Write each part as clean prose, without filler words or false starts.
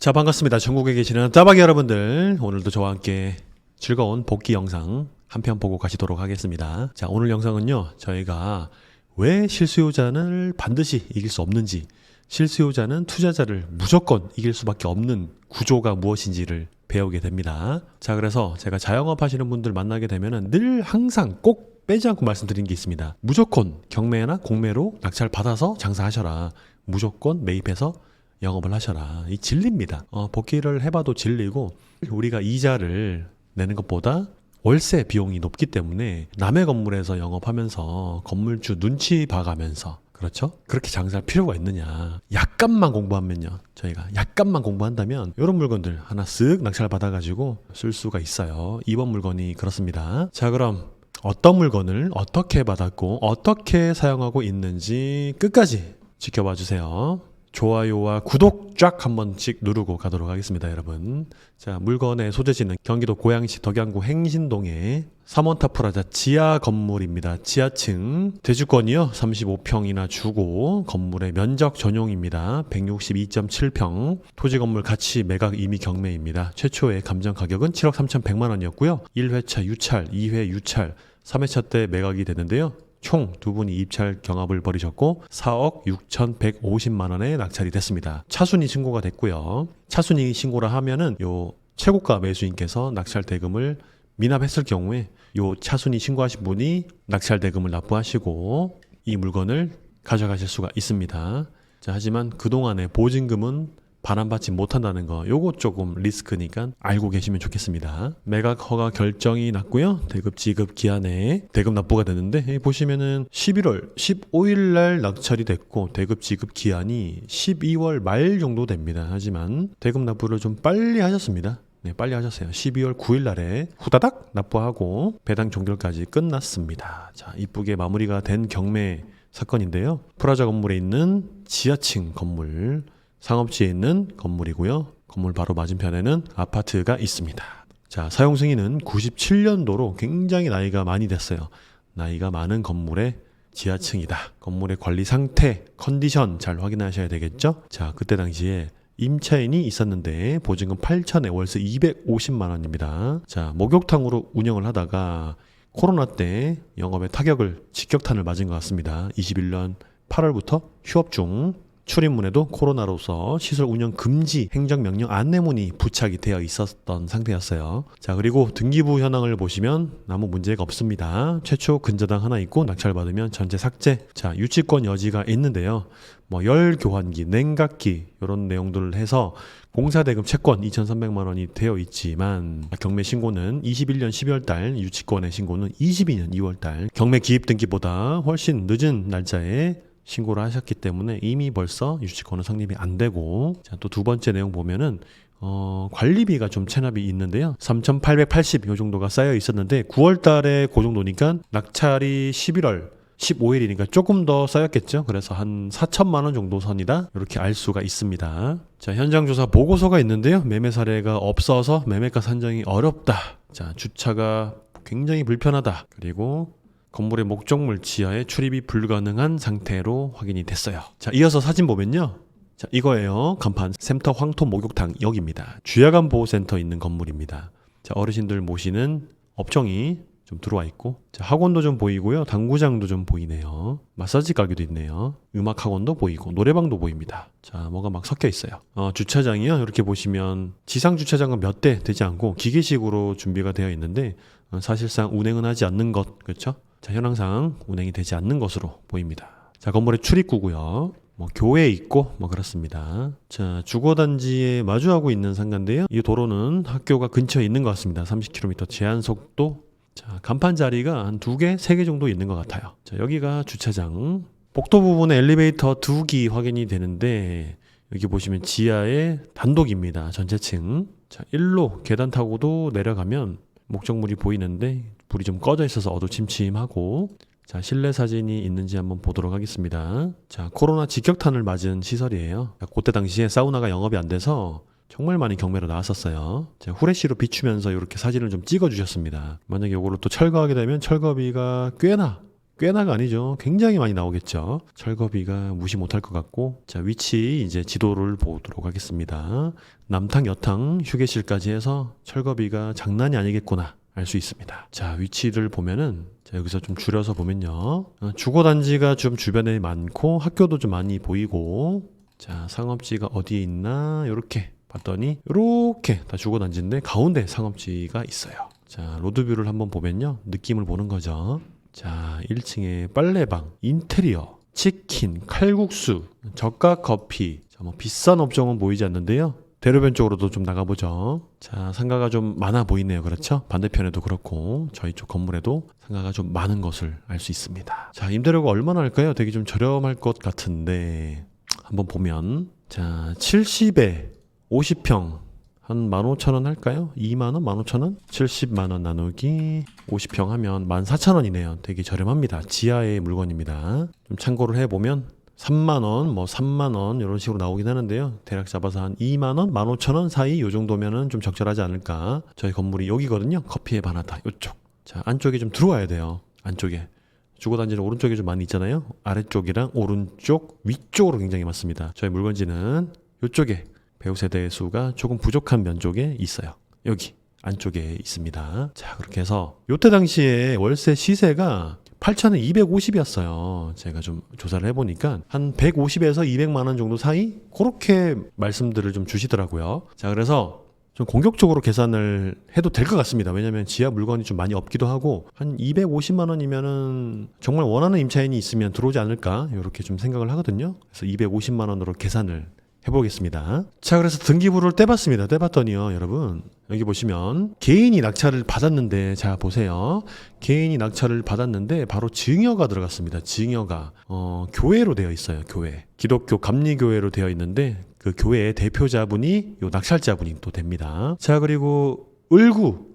자, 반갑습니다. 전국에 계시는 따박이 여러분들, 오늘도 저와 함께 즐거운 복귀 영상 한 편 보고 가시도록 하겠습니다. 자, 오늘 영상은요, 저희가 왜 실수요자를 반드시 이길 수 없는지, 실수요자는 투자자를 무조건 이길 수밖에 없는 구조가 무엇인지를 배우게 됩니다. 자, 그래서 제가 자영업 하시는 분들 만나게 되면은 늘 항상 꼭 빼지 않고 말씀드리는 게 있습니다. 무조건 경매나 공매로 낙찰 받아서 장사하셔라. 무조건 매입해서 영업을 하셔라. 이 진리입니다. 복귀를 해봐도 진리고, 우리가 이자를 내는 것보다 월세 비용이 높기 때문에 남의 건물에서 영업하면서 건물주 눈치 봐가면서, 그렇죠? 그렇게 장사할 필요가 있느냐. 약간만 공부하면요, 저희가 약간만 공부한다면 이런 물건들 하나 쓱 낙찰 받아가지고 쓸 수가 있어요. 이번 물건이 그렇습니다. 자, 그럼 어떤 물건을 어떻게 받았고 어떻게 사용하고 있는지 끝까지 지켜봐 주세요. 좋아요와 구독 쫙 한 번씩 누르고 가도록 하겠습니다, 여러분. 자, 물건의 소재지는 경기도 고양시 덕양구 행신동의 삼원타 프라자 지하 건물입니다. 지하층. 대주권이요 35평이나 주고, 건물의 면적 전용입니다. 162.7평. 토지 건물 가치 매각 이미 경매입니다. 최초의 감정 가격은 7억 3,100만 원이었고요. 1회차 유찰, 2회 유찰, 3회차 때 매각이 됐는데요. 총 두 분이 입찰 경합을 벌이셨고 4억 6,150만 원에 낙찰이 됐습니다. 차순위 신고가 됐고요. 차순위 신고를 하면은 요 최고가 매수인께서 낙찰 대금을 미납했을 경우에 요 차순위 신고하신 분이 낙찰 대금을 납부하시고 이 물건을 가져가실 수가 있습니다. 자, 하지만 그동안의 보증금은 반환받지 못한다는 거, 요거 조금 리스크니까 알고 계시면 좋겠습니다. 매각 허가 결정이 났고요. 대급 지급 기한에 대금 납부가 됐는데, 보시면은 11월 15일 날 낙찰이 됐고 대급 지급 기한이 12월 말 정도 됩니다. 하지만 대금 납부를 좀 빨리 하셨습니다. 네, 빨리 하셨어요. 12월 9일 날에 후다닥 납부하고 배당 종결까지 끝났습니다. 자, 이쁘게 마무리가 된 경매 사건인데요. 프라자 건물에 있는 지하층 건물, 상업지에 있는 건물이고요. 건물 바로 맞은편에는 아파트가 있습니다. 자, 사용 승인은 97년도로 굉장히 나이가 많이 됐어요. 나이가 많은 건물의 지하층이다. 건물의 관리 상태, 컨디션 잘 확인하셔야 되겠죠? 자, 그때 당시에 임차인이 있었는데 보증금 8천에 월세 250만 원입니다. 자, 목욕탕으로 운영을 하다가 코로나 때 영업에 타격을, 직격탄을 맞은 것 같습니다. 21년 8월부터 휴업 중, 출입문에도 코로나로서 시설 운영 금지 행정명령 안내문이 부착이 되어 있었던 상태였어요. 자, 그리고 등기부 현황을 보시면 아무 문제가 없습니다. 최초 근저당 하나 있고 낙찰받으면 전체 삭제. 자, 유치권 여지가 있는데요. 열 교환기, 냉각기 이런 내용들을 해서 공사대금 채권 2,300만 원이 되어 있지만 경매 신고는 21년 12월 달, 유치권의 신고는 22년 2월 달, 경매 기입 등기보다 훨씬 늦은 날짜에 신고를 하셨기 때문에 이미 벌써 유치권은 성립이 안 되고, 자, 또 두 번째 내용 보면은 관리비가 좀 체납이 있는데요. 3,880 요 정도가 쌓여 있었는데 9월 달에 그 정도니까 낙찰이 11월 15일이니까 조금 더 쌓였겠죠. 그래서 한 4천만 원 정도 선이다, 이렇게 알 수가 있습니다. 자, 현장 조사 보고서가 있는데요. 매매 사례가 없어서 매매가 산정이 어렵다. 자, 주차가 굉장히 불편하다. 그리고 건물의 목적물 지하에 출입이 불가능한 상태로 확인이 됐어요. 자, 이어서 사진 보면요. 자, 이거예요. 간판 샘터 황토 목욕탕 여기입니다. 주야간 보호센터 있는 건물입니다. 자, 어르신들 모시는 업종이 좀 들어와 있고, 자, 학원도 좀 보이고요. 당구장도 좀 보이네요. 마사지 가게도 있네요. 음악 학원도 보이고 노래방도 보입니다. 자, 뭐가 막 섞여 있어요. 주차장이요. 이렇게 보시면 지상 주차장은 몇 대 되지 않고 기계식으로 준비가 되어 있는데 사실상 운행은 하지 않는 것, 그렇죠? 자, 현황상 운행이 되지 않는 것으로 보입니다. 자, 건물의 출입구고요. 교회 있고 그렇습니다. 자, 주거단지에 마주하고 있는 상가인데요. 이 도로는 학교가 근처에 있는 것 같습니다. 30km 제한 속도. 자, 간판 자리가 한 2개, 3개 정도 있는 것 같아요. 자, 여기가 주차장. 복도 부분에 엘리베이터 2기 확인이 되는데, 여기 보시면 지하에 단독입니다. 전체층. 자, 1로 계단 타고도 내려가면 목적물이 보이는데 불이 좀 꺼져 있어서 어두침침하고, 자, 실내 사진이 있는지 한번 보도록 하겠습니다. 자, 코로나 직격탄을 맞은 시설이에요. 자, 그때 당시에 사우나가 영업이 안 돼서 정말 많이 경매로 나왔었어요. 자, 후레쉬로 비추면서 이렇게 사진을 좀 찍어 주셨습니다. 만약에 이거를 또 철거하게 되면 철거비가 꽤나 꽤나가 아니죠. 굉장히 많이 나오겠죠. 철거비가 무시 못할 것 같고, 자, 위치 이제 지도를 보도록 하겠습니다. 남탕, 여탕, 휴게실까지 해서 철거비가 장난이 아니겠구나 알 수 있습니다. 자, 위치를 보면은, 자, 여기서 좀 줄여서 보면요. 주거단지가 좀 주변에 많고, 학교도 좀 많이 보이고, 자, 상업지가 어디에 있나, 요렇게 봤더니, 요렇게 다 주거단지인데, 가운데 상업지가 있어요. 자, 로드뷰를 한번 보면요. 느낌을 보는 거죠. 자, 1층에 빨래방, 인테리어, 치킨, 칼국수, 저가 커피. 자, 뭐 비싼 업종은 보이지 않는데요. 대로변 쪽으로도 좀 나가보죠. 자, 상가가 좀 많아 보이네요. 그렇죠? 반대편에도 그렇고 저희 쪽 건물에도 상가가 좀 많은 것을 알 수 있습니다. 자, 임대료가 얼마나 할까요? 되게 좀 저렴할 것 같은데 한번 보면, 자, 70에 50평 한 15,000원 할까요? 2만원? 15,000원? 70만원 나누기 50평 하면 14,000원이네요. 되게 저렴합니다. 지하의 물건입니다. 좀 참고를 해보면 3만원, 뭐 3만원 이런 식으로 나오긴 하는데요. 대략 잡아서 한 2만원, 15,000원 사이 요 정도면은 좀 적절하지 않을까. 저희 건물이 여기거든요. 커피의 바나다 요쪽. 자, 안쪽에 좀 들어와야 돼요. 안쪽에. 주거단지는 오른쪽에 좀 많이 있잖아요. 아래쪽이랑 오른쪽, 위쪽으로 굉장히 많습니다. 저희 물건지는 요쪽에 배우 세대 수가 조금 부족한 면 쪽에 있어요. 여기 안쪽에 있습니다. 자, 그렇게 해서 요때 당시에 월세 시세가 8,000에 250이었어요. 제가 좀 조사를 해보니까 한 150에서 200만 원 정도 사이 그렇게 말씀들을 좀 주시더라고요. 자, 그래서 좀 공격적으로 계산을 해도 될 것 같습니다. 왜냐하면 지하 물건이 좀 많이 없기도 하고 한 250만 원이면은 정말 원하는 임차인이 있으면 들어오지 않을까 이렇게 좀 생각을 하거든요. 그래서 250만 원으로 계산을 해보겠습니다. 자, 그래서 등기부를 떼봤습니다. 떼봤더니요, 여러분 여기 보시면 개인이 낙찰을 받았는데, 자 보세요. 개인이 낙찰을 받았는데 바로 증여가 들어갔습니다. 증여가 교회로 되어 있어요. 교회, 기독교 감리교회로 되어 있는데 그 교회의 대표자분이 요 낙찰자분이 또 됩니다. 자, 그리고 을구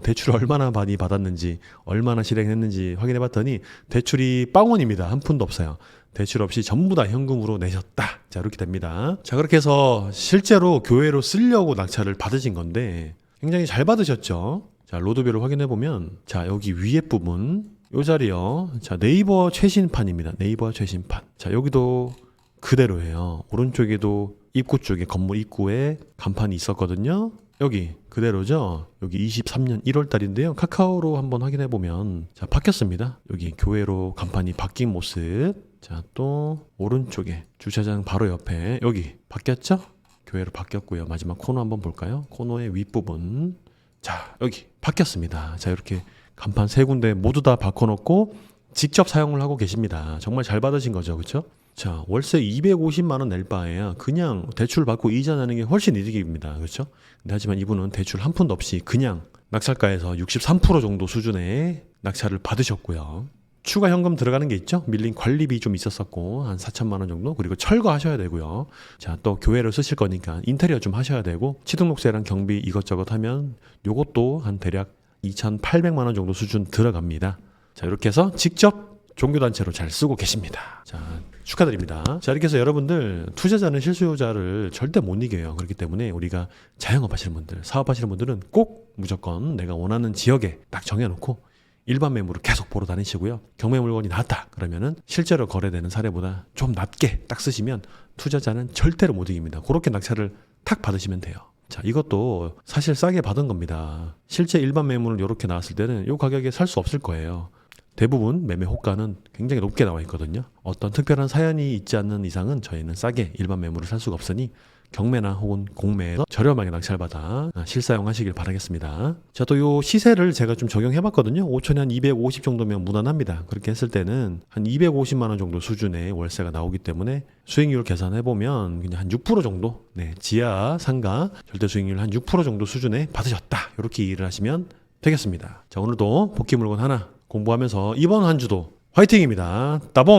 대출을 얼마나 많이 받았는지, 얼마나 실행했는지 확인해 봤더니 대출이 빵원입니다. 한 푼도 없어요. 대출 없이 전부 다 현금으로 내셨다. 자, 이렇게 됩니다. 자, 그렇게 해서 실제로 교회로 쓰려고 낙찰을 받으신 건데 굉장히 잘 받으셨죠. 자, 로드뷰를 확인해 보면, 자, 여기 위에 부분 요 자리요. 자, 네이버 최신판입니다. 네이버 최신판. 자, 여기도 그대로예요. 오른쪽에도 입구 쪽에, 건물 입구에 간판이 있었거든요. 여기 그대로죠. 여기 23년 1월 달인데요. 카카오로 한번 확인해 보면, 자, 바뀌었습니다. 여기 교회로 간판이 바뀐 모습. 자, 또 오른쪽에 주차장 바로 옆에 여기 바뀌었죠? 교회로 바뀌었고요. 마지막 코너 한번 볼까요? 코너의 윗부분. 자, 여기 바뀌었습니다. 자, 이렇게 간판 세 군데 모두 다 바꿔놓고 직접 사용을 하고 계십니다. 정말 잘 받으신 거죠, 그렇죠? 자, 월세 250만 원 낼 바에야 그냥 대출 받고 이자 내는 게 훨씬 이득입니다. 그렇죠? 근데 하지만 이분은 대출 한 푼도 없이 그냥 낙찰가에서 63% 정도 수준의 낙찰을 받으셨고요. 추가 현금 들어가는 게 있죠. 밀린 관리비 좀 있었었고 한 4천만 원 정도. 그리고 철거하셔야 되고요. 자, 또 교회로 쓰실 거니까 인테리어 좀 하셔야 되고 취등록세랑 경비 이것저것 하면 요것도 한 대략 2,800만 원 정도 수준 들어갑니다. 자, 이렇게 해서 직접 종교단체로 잘 쓰고 계십니다. 자, 축하드립니다. 자, 이렇게 해서 여러분들, 투자자는 실수요자를 절대 못 이겨요. 그렇기 때문에 우리가 자영업 하시는 분들, 사업하시는 분들은 꼭 무조건 내가 원하는 지역에 딱 정해놓고 일반 매물을 계속 보러 다니시고요. 경매 물건이 나왔다 그러면은 실제로 거래되는 사례보다 좀 낮게 딱 쓰시면 투자자는 절대로 못 이깁니다. 그렇게 낙찰을 탁 받으시면 돼요. 자, 이것도 사실 싸게 받은 겁니다. 실제 일반 매물을 이렇게 나왔을 때는 이 가격에 살 수 없을 거예요. 대부분 매매 호가는 굉장히 높게 나와 있거든요. 어떤 특별한 사연이 있지 않는 이상은 저희는 싸게 일반 매물을 살 수가 없으니 경매나 혹은 공매에서 저렴하게 낙찰받아 실사용하시길 바라겠습니다. 자, 또 요 시세를 제가 좀 적용해봤거든요. 5천에 한 250 정도면 무난합니다. 그렇게 했을 때는 한 250만 원 정도 수준의 월세가 나오기 때문에 수익률 계산해보면 그냥 한 6% 정도, 네, 지하 상가 절대 수익률 한 6% 정도 수준에 받으셨다. 이렇게 이해를 하시면 되겠습니다. 자, 오늘도 복귀 물건 하나 공부하면서 이번 한 주도 화이팅입니다. 따봉!